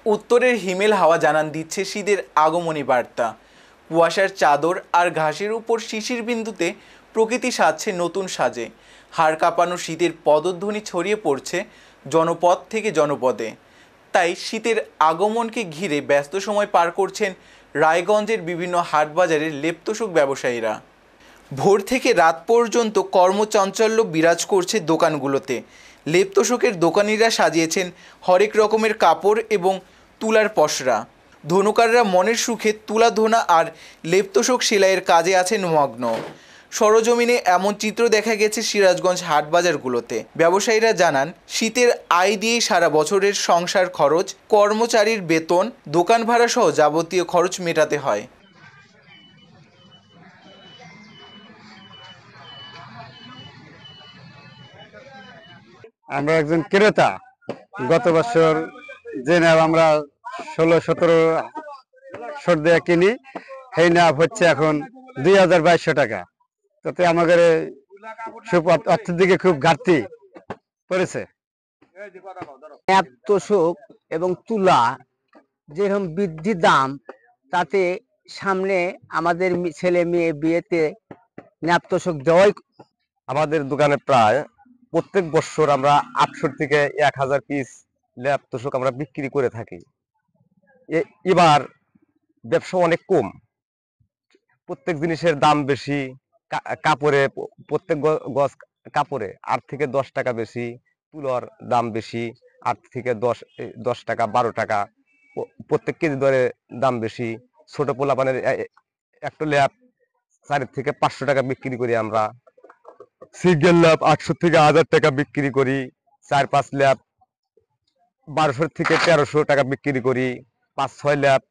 উত্তরের হিমেল হাওয়া জানান দিচ্ছে শীতের আগমনী বার্তা। কুয়াশার চাদর আর ঘাসের উপর শিশির বিন্দুতে প্রকৃতি সাজছে নতুন সাজে। হাড় কাঁপানো শীতের পদধ্বনি ছড়িয়ে পড়ছে জনপদ থেকে জনপদে। তাই শীতের আগমনকে ঘিরে ব্যস্ত সময় পার করছেন রায়গঞ্জের বিভিন্ন হাটবাজারের লেপ্তসুক ব্যবসায়ীরা। ভোর থেকে রাত পর্যন্ত কর্মচাঞ্চল্য বিরাজ করছে দোকানগুলোতে। লেপ্তশোকের দোকানিরা সাজিয়েছেন হরেক রকমের কাপড় এবং তুলার পসরা। ধনুকাররা মনের সুখে তুলা ধোনা আর লেপ্তশোক সেলাইয়ের কাজে আছেন মগ্ন। সরজমিনে এমন চিত্র দেখা গেছে সিরাজগঞ্জ হাটবাজারগুলোতে। ব্যবসায়ীরা জানান, শীতের আয় দিয়েই সারা বছরের সংসার খরচ, কর্মচারীর বেতন, দোকান ভাড়া সহ যাবতীয় খরচ মেটাতে হয়। আমরা একজন ক্রেতা। গত বছর যে নাম আমরা 16-17 দিয়ে কিনি, সেই নাম হচ্ছে এখন 2200 টাকা। তাতে আমাদের অর্থের দিকে খুব ঘাটতি পড়েছে। তোষক এবং তুলা যেরকম বৃদ্ধি দাম, তাতে সামনে আমাদের ছেলে মেয়ে বিয়েতে ন্যাপ তোষক দেওয়াই। আমাদের দোকানে প্রায় প্রত্যেক বছর আমরা 800 থেকে 1000 পিস ল্যাপ তোষক আমরা বিক্রি করে থাকি। এবার ব্যবসা অনেক কম, প্রত্যেক জিনিসের দাম বেশি। কাপড়ে প্রত্যেক গজ কাপড়ে 8 থেকে 10 টাকা বেশি, তুলার দাম বেশি 8 থেকে 10 টাকা 12 টাকা, প্রত্যেক কেজি দরে দাম বেশি। ছোট পোলাপানের একটা ল্যাপ 4 থেকে 500 টাকা বিক্রি করি আমরা। সিঙ্গেল ল্যাপ 800 থেকে 1000 টাকা বিক্রি করি। 4-5 ল্যাপ 1200 থেকে 1300 টাকা বিক্রি করি। 5-6 ল্যাপ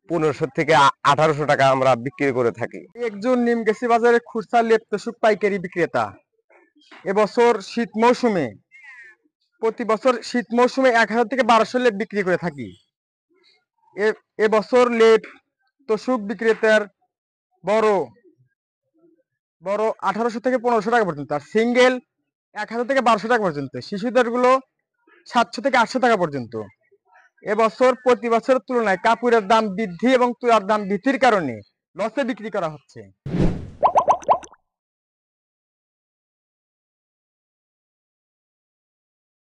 1500 থেকে 1800 টাকা আমরা বিক্রি করে থাকি। একজন নিমগেছি বাজারে খুচরা লেপ তোষক পাইকারি বিক্রেতা। এবছর শীত মৌসুমে, প্রতি বছর শীত মৌসুমে 1000 থেকে 1200 লেপ বিক্রি করে থাকি। এবছর লেপ তোষক বিক্রেতার বড় বড় 1800 থেকে 1500 টাকা পর্যন্ত, আর সিঙ্গেল 1000 থেকে 1200 টাকা পর্যন্ত। শিশুদের গুলো 700 থেকে 800 টাকা পর্যন্ত। এবছর প্রতি বছরের তুলনায় কাপড়ের দাম বৃদ্ধি এবং তুলার দাম বৃদ্ধির কারণে লসে বিক্রি করা হচ্ছে।